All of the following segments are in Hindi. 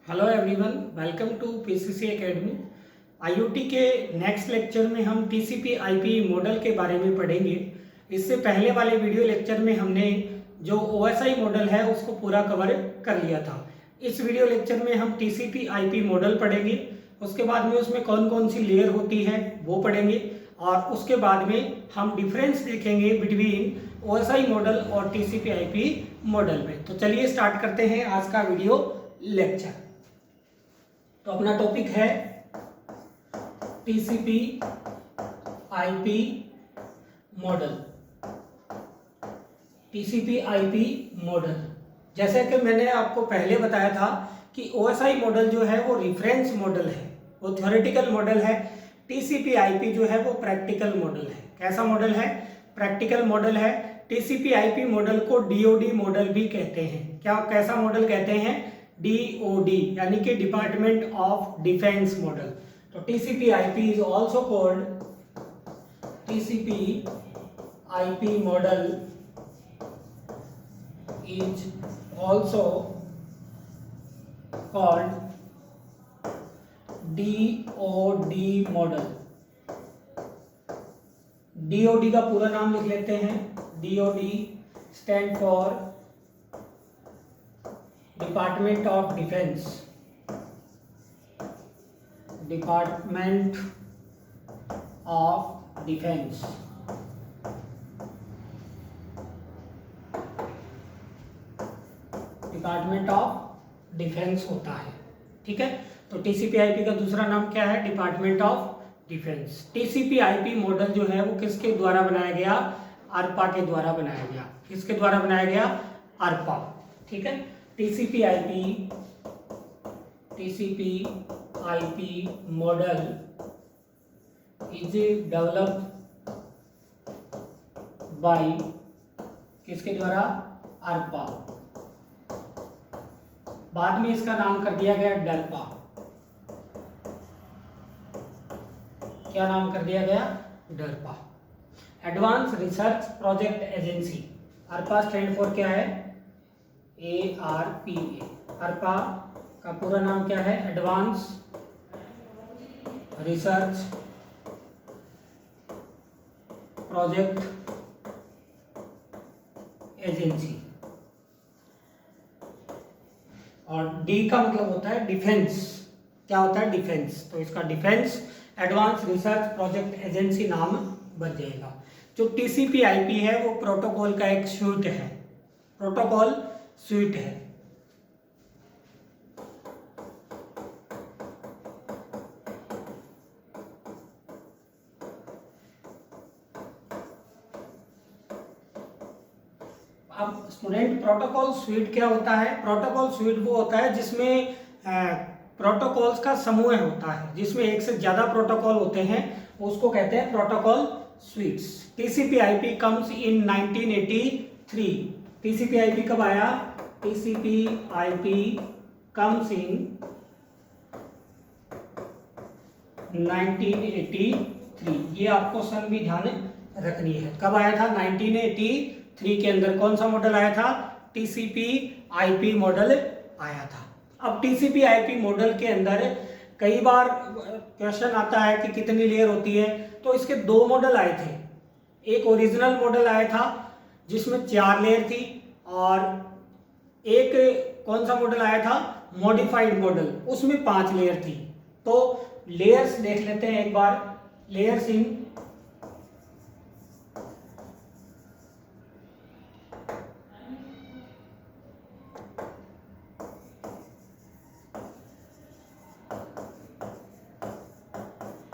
Hello everyone, welcome to PCC academy. IoT के नेक्स्ट लेक्चर में हम टीसीपी आईपी मॉडल के बारे में पढ़ेंगे। इससे पहले वाले वीडियो लेक्चर में हमने जो ओएसआई मॉडल है उसको पूरा कवर कर लिया था। इस वीडियो लेक्चर में हम टीसीपी आईपी मॉडल पढ़ेंगे। उसके बाद में उसमें कौन कौन सी लेयर होती है वो पढ़ेंगे और उसके बाद में हम डिफरेंस देखेंगे बिटवीन ओएसआई मॉडल और टीसीपी आईपी मॉडल में। तो चलिए स्टार्ट करते हैं आज का वीडियो लेक्चर। तो अपना टॉपिक है TCP IP model. TCP IP model, जैसे कि मैंने आपको पहले बताया था कि ओएसआई मॉडल जो है वो रेफरेंस मॉडल है, वो थ्योरेटिकल मॉडल है। टीसीपी आईपी जो है वो प्रैक्टिकल मॉडल है। कैसा मॉडल है? प्रैक्टिकल मॉडल है। टीसीपी आईपी मॉडल को डीओडी मॉडल भी कहते हैं। क्या कैसा मॉडल कहते हैं? डीओडी, यानी कि डिपार्टमेंट ऑफ डिफेंस मॉडल। तो TCP IP is also called TCP IP model is also called DOD model। DOD का पूरा नाम लिख लेते हैं। DOD stand for department of defence. Department of defence. Department of defence होता है। ठीक है, तो टीसीपी आईपी का दूसरा नाम क्या है? Department of defence. TCP IP model जो है वो किसके द्वारा बनाया गया? ARPA के द्वारा बनाया गया। किसके द्वारा बनाया गया? ARPA। ठीक है, TCP IP model is developed by किसके द्वारा? ARPA। बाद में इसका नाम कर दिया गया डरपा। क्या नाम कर दिया गया? DARPA, advance research project agency. ARPA stand for क्या है? ARPA। ARPA का पूरा नाम क्या है? Advance research project agency. और डी का मतलब होता है डिफेंस। क्या होता है? डिफेंस। तो इसका defence advance research project agency नाम बन जाएगा। जो टीसीपी आईपी है वो प्रोटोकॉल का एक स्यूट है। प्रोटोकॉल स्यूट है। अब स्टूडेंट, प्रोटोकॉल स्वीट क्या होता है? प्रोटोकॉल स्वीट वो होता है जिसमें प्रोटोकॉल्स का समूह होता है, जिसमें एक से ज्यादा प्रोटोकॉल होते हैं, उसको कहते हैं protocol sweets. TCP IP comes in 1983। TCP IP कब आया? TCP IP comes in 1983। ये आपको सन भी ध्यान रखनी है। कब आया था? 1983 के अंदर कौन सा मॉडल आया था? टीसीपी आईपी मॉडल आया था। अब टीसीपी आईपी मॉडल के अंदर कई बार क्वेश्चन आता है कि कितनी लेयर होती है। तो इसके दो मॉडल आए थे। एक ओरिजिनल मॉडल आया था जिसमें 4 लेयर थी, और एक कौन सा मॉडल आया था? मॉडिफाइड मॉडल, उसमें 5 लेयर थी। तो लेयर्स देख लेते हैं एक बार। Layers in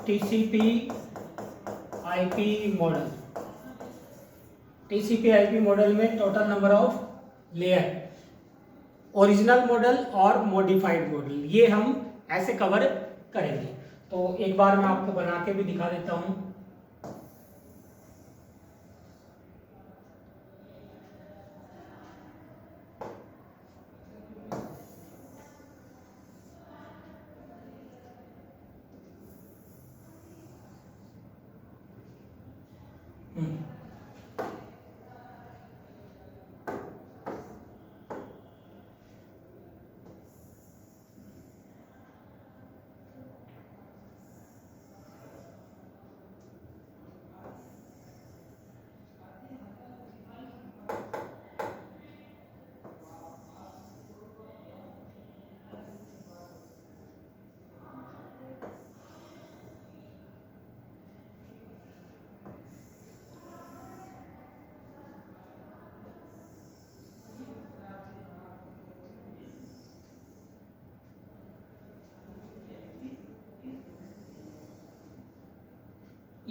TCP IP model. TCP IP model में total number of layer, original model और मॉडिफाइड मॉडल, ये हम ऐसे कवर करेंगे। तो एक बार मैं आपको बना के भी दिखा देता हूं।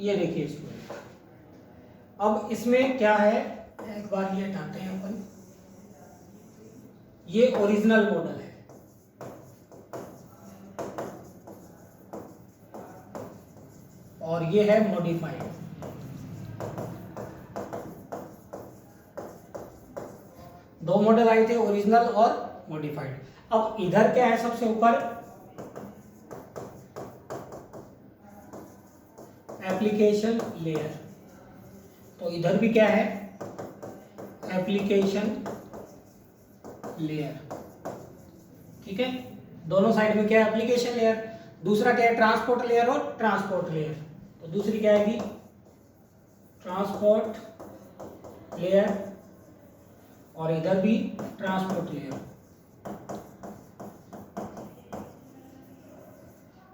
ये देखिए स्टूडेंट, अब इसमें क्या है, एक बार ये हटाते हैं अपन, ये ओरिजिनल मॉडल है, और ये है मॉडिफाइड। दो मॉडल आए थे, ओरिजिनल और मॉडिफाइड। अब इधर क्या है, सबसे ऊपर एप्लीकेशन लेयर, तो इधर भी क्या है, एप्लीकेशन लेयर। ठीक है, दोनों साइड में क्या है, एप्लीकेशन लेयर। दूसरा क्या है, ट्रांसपोर्ट लेयर और ट्रांसपोर्ट लेयर। तो दूसरी क्या आएगी, ट्रांसपोर्ट लेयर, और इधर भी ट्रांसपोर्ट लेयर।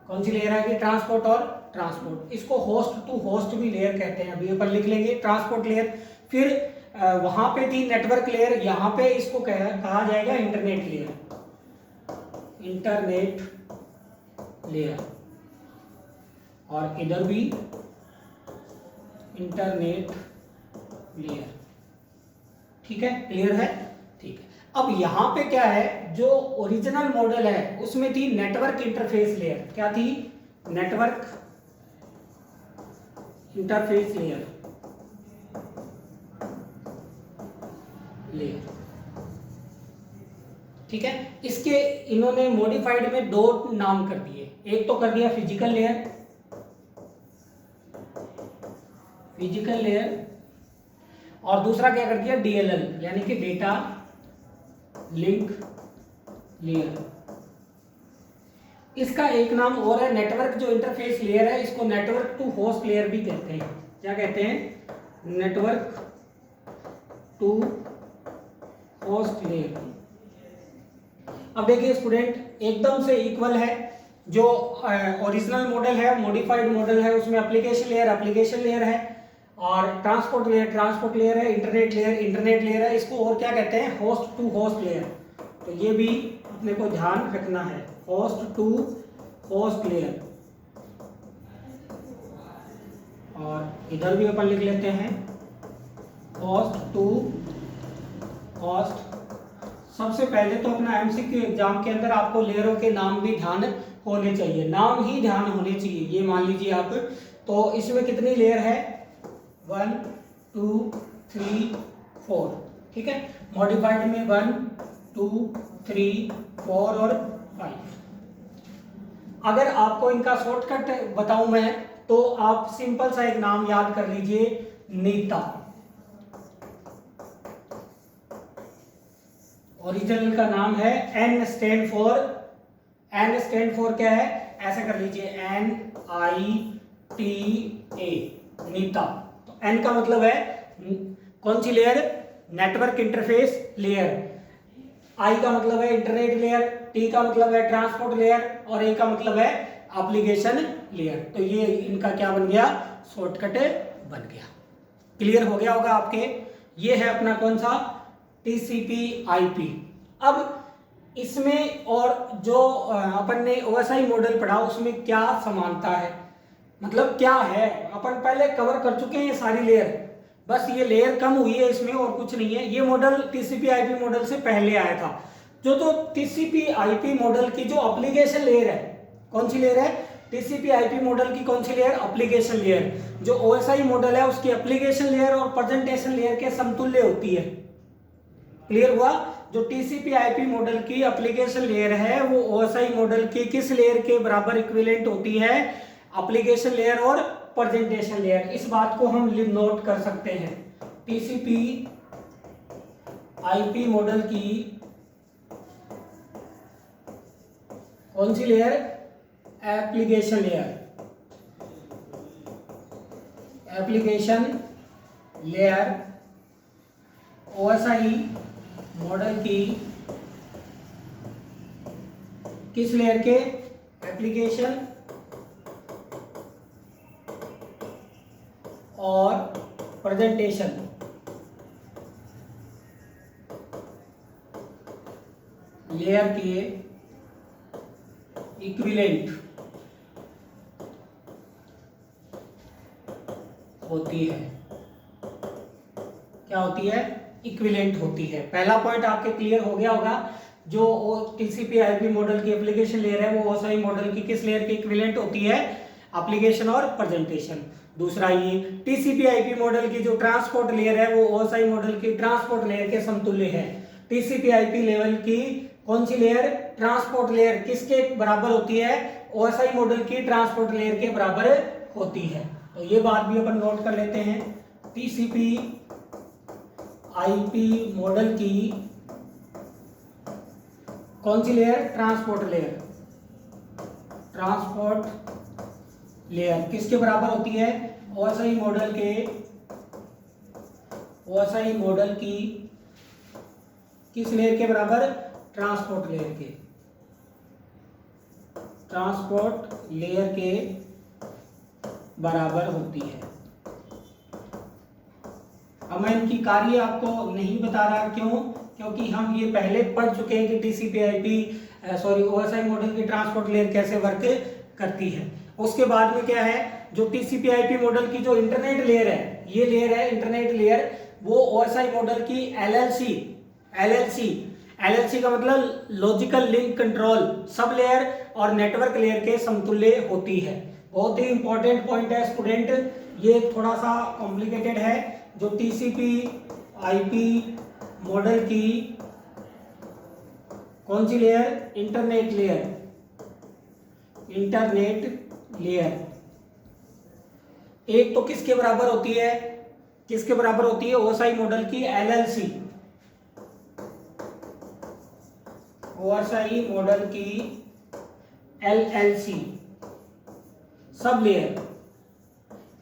कौन सी लेयर आएगी, ट्रांसपोर्ट और ट्रांसपोर्ट। इसको होस्ट टू होस्ट भी लेयर कहते हैं, अभी अपन लिख लेंगे ट्रांसपोर्ट लेयर। फिर वहां पे थी नेटवर्क लेयर, यहां पे इसको कहा जाएगा इंटरनेट लेयर, इंटरनेट लेयर, और इधर भी इंटरनेट लेयर। ठीक है, क्लियर है, ठीक है। अब यहां पे क्या है, जो ओरिजिनल मॉडल है उसमें थी नेटवर्क इंटरफेस लेयर। क्या थी, नेटवर्क इंटरफेस लेयर, ठीक है। इसके इन्होंने मॉडिफाइड में दो नाम कर दिए, एक तो कर दिया फिजिकल लेयर, फिजिकल लेयर, और दूसरा क्या कर दिया, डीएलएल यानी कि डेटा लिंक लेयर। इसका एक नाम और है, नेटवर्क जो इंटरफेस लेयर है, इसको नेटवर्क टू होस्ट लेयर भी कहते हैं। क्या कहते हैं, नेटवर्क टू होस्ट लेयर। अब देखिए स्टूडेंट, एकदम से इक्वल है। जो ओरिजिनल मॉडल है, मॉडिफाइड मॉडल है, उसमें एप्लीकेशन लेयर है, और ट्रांसपोर्ट लेयर है, इंटरनेट लेयर है। इसको और क्या कहते हैं, होस्ट टू होस्ट लेयर। तो ये भी अपने को ध्यान रखना है, होस्ट टू होस्ट लेयर। और इधर भी अपन लिख लेते हैं होस्ट टू होस्ट। सबसे पहले तो अपना एमसीक्यू एग्जाम के अंदर आपको लेयरों के नाम भी ध्यान होने चाहिए, नाम ही ध्यान होने चाहिए। ये मान लीजिए आप, तो इसमें कितनी लेयर है, 1 2 3 4। ठीक है, मॉडिफाइड में 1 2 3 4 और 5। अगर आपको इनका शॉर्टकट बताऊं मैं, तो आप सिंपल सा एक नाम याद कर लीजिए, नीता। ओरिजिनल का नाम है, एन स्टैंड फॉर क्या है, ऐसे कर लीजिए, NITA, नीता। तो एन का मतलब है कौन सी लेयर, नेटवर्क इंटरफेस लेयर। आई का मतलब है इंटरनेट लेयर, टी का मतलब है ट्रांसपोर्ट लेयर, और ए का मतलब है एप्लीकेशन लेयर। तो ये इनका क्या बन गया, शॉर्टकट बन गया। क्लियर हो गया होगा आपके। ये है अपना कौन सा, TCP/IP। अब इसमें और जो अपन ने OSI मॉडल पढ़ा, उसमें क्या समानता है, मतलब क्या है, अपन पहले कवर कर चुके हैं ये सारी लेयर। बस ये लेयर कम हुई है इसमें, और कुछ नहीं है। ये मॉडल TCP/IP मॉडल से पहले आया था। जो तो TCP/IP मॉडल की जो एप्लीकेशन लेयर है, कौन सी लेयर है, TCP/IP मॉडल की कौन सी लेयर, एप्लीकेशन लेयर। जो OSI मॉडल है उसकी एप्लीकेशन लेयर और प्रेजेंटेशन लेयर के समतुल्य होती है। क्लियर हुआ। जो TCP/IP मॉडल की एप्लीकेशन लेयर है, वो OSI मॉडल की किस लेयर के बराबर इक्विवेलेंट होती है, एप्लीकेशन लेयर और प्रेजेंटेशन लेयर। इस बात को हम नोट कर सकते हैं। TCP/IP मॉडल की कौन सी layer, application layer, OSI model की किस लेयर के, एप्लीकेशन और प्रेजेंटेशन लेयर के इक्विवेलेंट होती है। क्या होती है? इक्विवेलेंट होती है। पहला पॉइंट आपके क्लियर हो गया होगा। जो TCP/IP मॉडल की एप्लीकेशन लेयर है वो OSI मॉडल की किस लेयर की इक्विवेलेंट होती है? एप्लीकेशन और प्रेजेंटेशन। दूसरा ये TCP/IP मॉडल की जो ट्रांसपोर्ट लेयर है वो OSI मॉडल की ट्रांसपोर्ट लेयर के समतुल्य है। TCP/IP लेवल की कौन सी लेयर? ट्रांसपोर्ट लेयर किसके बराबर होती है? OSI मॉडल की ट्रांसपोर्ट लेयर के बराबर होती है। तो ये बात भी अपन नोट कर लेते हैं। TCP/IP मॉडल की कौन सी layer? Transport layer. Transport layer किसके बराबर होती है? OSI मॉडल की किस लेयर के बराबर? ट्रांसपोर्ट लेयर के। ट्रांसपोर्ट लेयर के बराबर होती है। अब मैं इनकी कार्य आपको नहीं बता रहा, क्यों? क्योंकि हम ये पहले पढ़ चुके हैं कि OSI मॉडल की ट्रांसपोर्ट लेयर कैसे वर्क करती है। उसके बाद में क्या है, जो TCP/IP मॉडल की जो इंटरनेट लेयर है, ये लेयर है इंटरनेट लेयर, वो OSI मॉडल की LLC का मतलब logical link control sub layer और नेटवर्क लेयर के समतुल्य होती है। बहुत ही इंपॉर्टेंट पॉइंट है स्टूडेंट, ये थोड़ा सा कॉम्प्लिकेटेड है। जो TCP/IP मॉडल की कौन सी लेयर? इंटरनेट लेयर एक तो किसके बराबर होती है? OSI मॉडल की OSI मॉडल की LLC सब लेयर।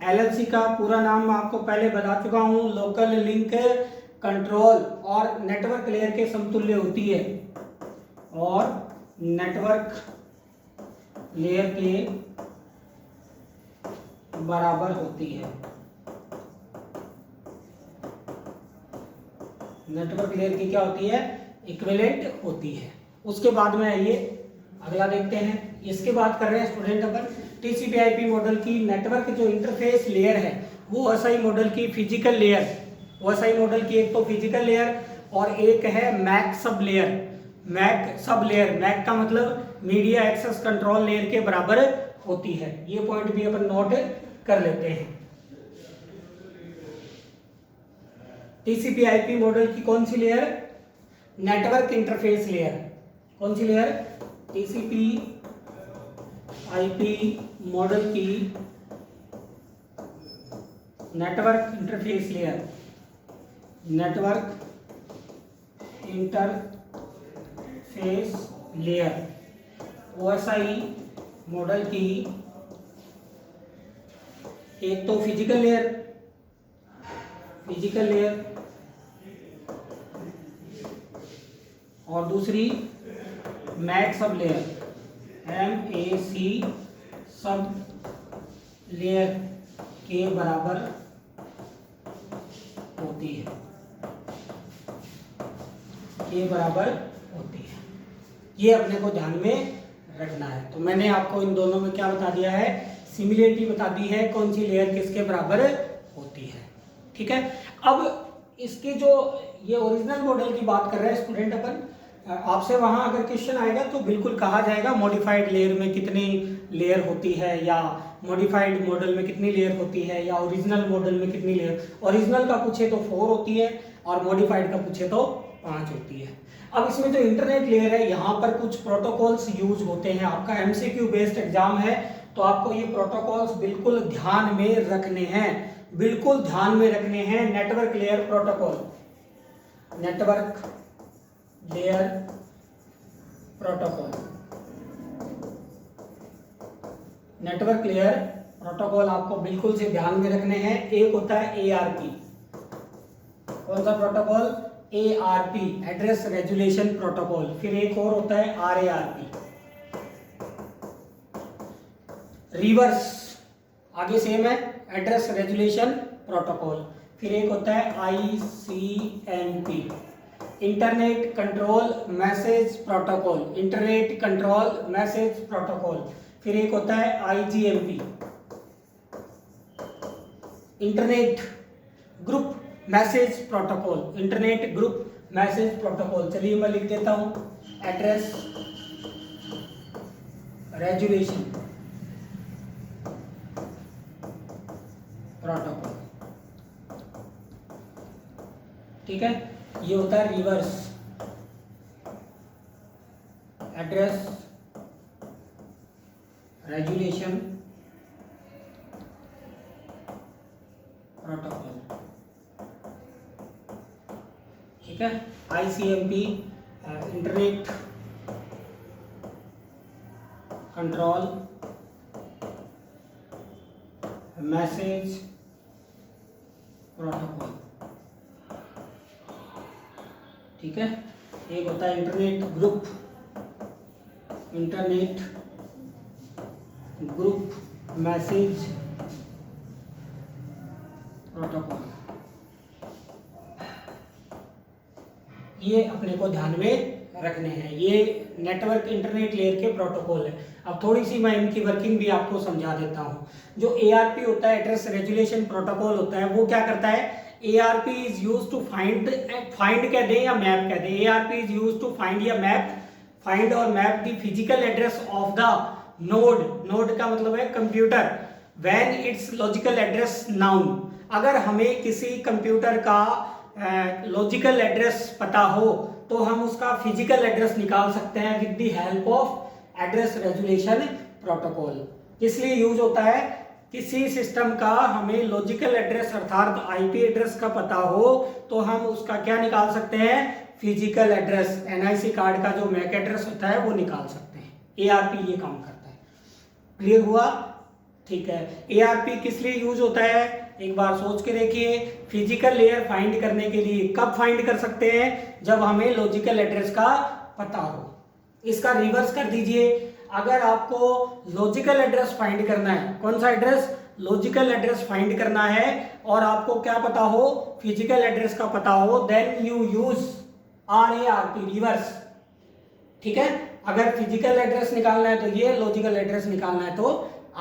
LLC का पूरा नाम मैं आपको पहले बता चुका हूं, लोकल लिंक कंट्रोल और नेटवर्क लेयर के समतुल्य होती है और नेटवर्क लेयर के बराबर होती है। नेटवर्क लेयर की क्या होती है? इक्विवेलेंट होती है। उसके बाद में आइए अगला देखते हैं। इसके बाद कर रहे हैं स्टूडेंट अपन TCP/IP मॉडल की नेटवर्क जो इंटरफेस लेयर है वो OSI मॉडल की फिजिकल लेयर। OSI मॉडल की एक तो फिजिकल लेयर और एक है मैक सब लेयर। मैक का मतलब मीडिया एक्सेस कंट्रोल लेयर के बराबर होती है। ये पॉइंट भी अपन नोट कर लेते हैं। TCP/IP मॉडल की कौन सी लेयर? Network interface layer. कौन सी लेयर? TCP/IP मॉडल की network interface layer. OSI model की एक तो फिजिकल लेयर और दूसरी Mac sub layer, MAC sub layer के बराबर होती है। ये अपने को ध्यान में रखना है। तो मैंने आपको इन दोनों में क्या बता दिया है? सिमिलरिटी बता दी है, कौन सी लेयर किसके बराबर होती है। ठीक है। अब इसके जो ये ओरिजिनल मॉडल की बात कर रहे हैं स्टूडेंट अपन, आपसे वहां अगर क्वेश्चन आएगा तो बिल्कुल कहा जाएगा मॉडिफाइड लेयर में कितनी लेयर होती है, या मॉडिफाइड मॉडल में कितनी लेयर होती है, या ओरिजिनल मॉडल में कितनी लेयर। ओरिजिनल का पूछे तो 4 होती है और मॉडिफाइड का पूछे तो 5 होती है। अब इसमें जो इंटरनेट लेयर है यहाँ पर कुछ प्रोटोकॉल्स यूज होते हैं। आपका MCQ बेस्ड एग्जाम है तो आपको ये प्रोटोकॉल्स बिल्कुल ध्यान में रखने हैं, network layer protocol. Network layer protocol आपको बिल्कुल से ध्यान में रखने हैं। एक होता है ARP। कौन सा protocol? ARP, address resolution protocol. फिर एक और होता है RARP। रिवर्स आगे सेम है, एड्रेस रेजुलेशन प्रोटोकॉल। फिर एक होता है ICMP, internet control message protocol. फिर एक होता है IGMP, internet group message protocol, internet group message protocol. चलिए मैं लिख देता हूं, एड्रेस रेजोल्यूशन प्रोटोकॉल। ठीक है, ये होता है रिवर्स एड्रेस रेजोल्यूशन प्रोटोकॉल। ठीक है, ICMP internet control message protocol. ठीक है, एक होता है इंटरनेट ग्रुप मैसेज प्रोटोकॉल। ये अपने को ध्यान में रखने हैं, ये नेटवर्क इंटरनेट लेयर के प्रोटोकॉल है। अब थोड़ी सी मैं इनकी वर्किंग भी आपको समझा देता हूँ। जो ARP होता है, एड्रेस रेजोल्यूशन प्रोटोकॉल होता है, वो क्या करता है, ARP is use to find कह दें या मैप कह दें, ARP is use to find या मैप, फाइंड और map the physical address of the node का मतलब है computer, when it's logical address known. अगर हमें किसी कंप्यूटर का लॉजिकल एड्रेस पता हो तो हम उसका फिजिकल एड्रेस निकाल सकते हैं with the help of address resolution protocol. किस लिए यूज होता है, किसी सिस्टम का हमें लॉजिकल एड्रेस अर्थात IP एड्रेस का पता हो तो हम उसका क्या निकाल सकते हैं, फिजिकल एड्रेस, NIC कार्ड का जो मैक एड्रेस होता है वो निकाल सकते हैं। ARP ये काम करता है। क्लियर हुआ? ठीक है, ARP किस लिए यूज होता है, एक बार सोच के देखिए। फिजिकल लेयर फाइंड करने के लिए, कब फाइंड कर सकते हैं, जब हमें लॉजिकल एड्रेस का पता हो। इसका रिवर्स कर दीजिए, अगर आपको लॉजिकल एड्रेस फाइंड करना है, कौन सा एड्रेस, लॉजिकल एड्रेस फाइंड करना है, और आपको क्या पता हो, फिजिकल एड्रेस का पता हो, then you use RARP, reverse. ठीक है, अगर फिजिकल एड्रेस निकालना है तो ये, लॉजिकल एड्रेस निकालना है तो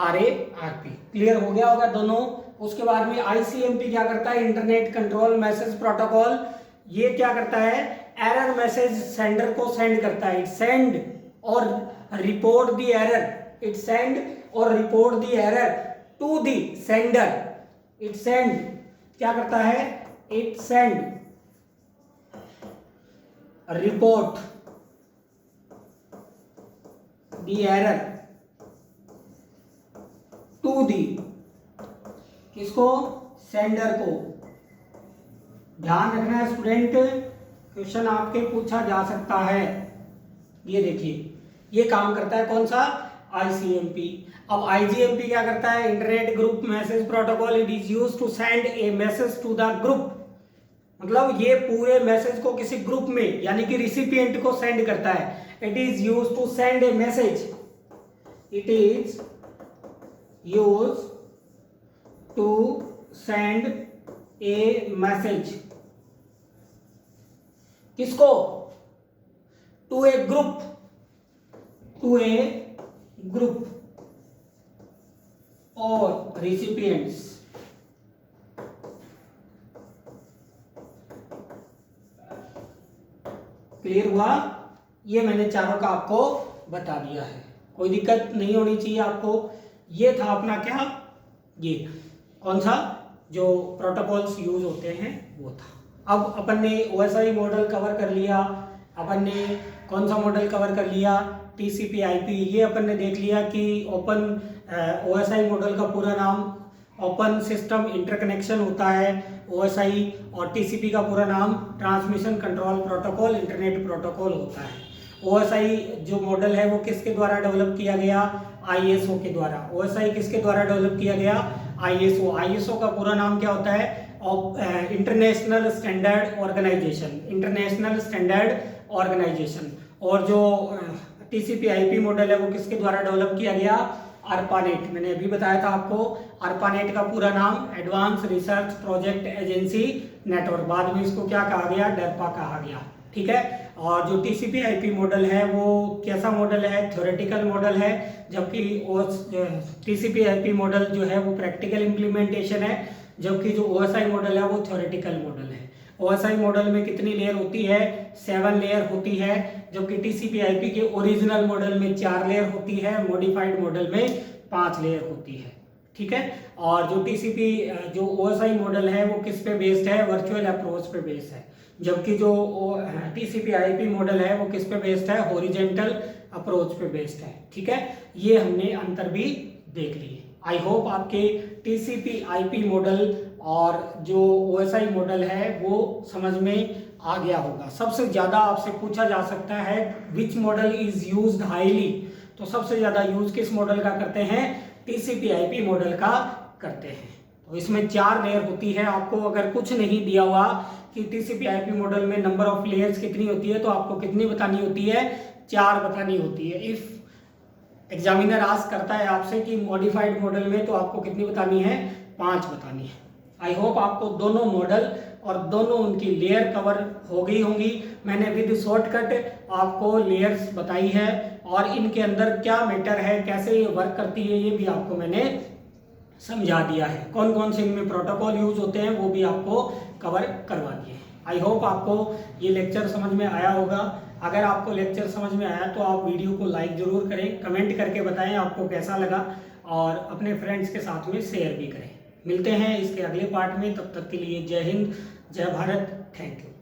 RARP। क्लियर हो गया होगा दोनों। उसके बाद में ICMP क्या करता है, इंटरनेट कंट्रोल मैसेज प्रोटोकॉल। ये क्या करता है, एरर मैसेज सेंडर को सेंड करता है, इट सेंड और report the error, it send और report the error to the sender. It send क्या करता है, it send report the error to the, किसको, सेंडर को। ध्यान रखना है स्टूडेंट, क्वेश्चन आपके पूछा जा सकता है। ये देखिए, ये काम करता है कौन सा, ICMP। अब IGMP क्या करता है, internet group message protocol, it is used to send a message to the group. मतलब ये पूरे मैसेज को किसी ग्रुप में यानी कि रिसिपिएंट को सेंड करता है। It is used to send a message, it is use to send a message, किसको, to a group, to a group और रिसिपिएंट्स। क्लियर हुआ? ये मैंने चारों का आपको बता दिया है, कोई दिक्कत नहीं होनी चाहिए आपको। ये था अपना क्या, ये कौन सा जो प्रोटोकॉल्स यूज होते हैं वो था। अब अपन ने OSI मॉडल कवर कर लिया, अपन ने कौन सा मॉडल कवर कर लिया, TCP/IP। ये अपन ने देख लिया कि ओपन OSI मॉडल का पूरा नाम ओपन सिस्टम इंटरकनेक्शन होता है OSI, और TCP का पूरा नाम transmission control protocol internet protocol होता है। OSI जो मॉडल है वो किसके द्वारा डेवलप किया गया, ISO के द्वारा। OSI किसके द्वारा डेवलप किया गया, ISO का पूरा नाम क्या होता है, international standard organisation, international standard organisation. और जो TCP/IP मॉडल है वो किसके द्वारा डेवलप किया गया, ARPANET। मैंने अभी बताया था आपको, ARPANET का पूरा नाम advance research project agency network, बाद में इसको क्या कहा गया, DARPA कहा गया। ठीक है, और जो TCP/IP मॉडल है वो कैसा मॉडल है, थ्योरेटिकल मॉडल है, जबकि TCP/IP मॉडल जो है वो प्रैक्टिकल इम्प्लीमेंटेशन है। जबकि जो OSI मॉडल है वो थ्योरेटिकल मॉडल है। OSI मॉडल में कितनी लेयर होती है? 7 लेयर होती है, जबकि TCP/IP के ओरिजिनल मॉडल में 4 लेयर होती है, मॉडिफाइड मॉडल में 5 लेयर होती है। ठीक है। और जो जो OSI मॉडल है वो किस पे बेस्ड है? वर्चुअल अप्रोच पे बेस्ड है, जबकि जो TCP/IP मॉडल है वो किस पे बेस्ड है? हॉरिजॉन्टल अप्रोच पे बेस्ड है। ठीक है, ये हमने अंतर भी देख लिए। आई होप आपके TCP/IP मॉडल और जो OSI मॉडल है वो समझ में आ गया होगा। सबसे ज़्यादा आपसे पूछा जा सकता है which model is used highly, तो सबसे ज़्यादा यूज किस मॉडल का करते हैं? TCP/IP मॉडल का करते हैं। तो इसमें 4 लेयर होती है। आपको अगर कुछ नहीं दिया हुआ कि TCP/IP मॉडल में नंबर ऑफ लेयर्स कितनी होती है, तो आपको कितनी बतानी होती है? 4 बतानी होती है। इफ एग्जामिनर आस्क करता है आपसे कि मॉडिफाइड मॉडल में, तो आपको कितनी बतानी है? 5 बतानी है। आई होप आपको दोनों मॉडल और दोनों उनकी लेयर कवर हो गई होंगी। मैंने विद शॉर्टकट आपको लेयर्स बताई है और इनके अंदर क्या मैटर है, कैसे ये वर्क करती है, ये भी आपको मैंने समझा दिया है। कौन कौन से इनमें प्रोटोकॉल यूज होते हैं वो भी आपको कवर करवा दिए। आई होप आपको ये लेक्चर समझ में आया होगा। अगर आपको लेक्चर समझ में आया तो आप वीडियो को लाइक जरूर करें, कमेंट करके बताएं आपको कैसा लगा और अपने फ्रेंड्स के साथ में शेयर भी करें। मिलते हैं इसके अगले पार्ट में, तब तक के लिए जय हिंद, जय भारत, थैंक यू।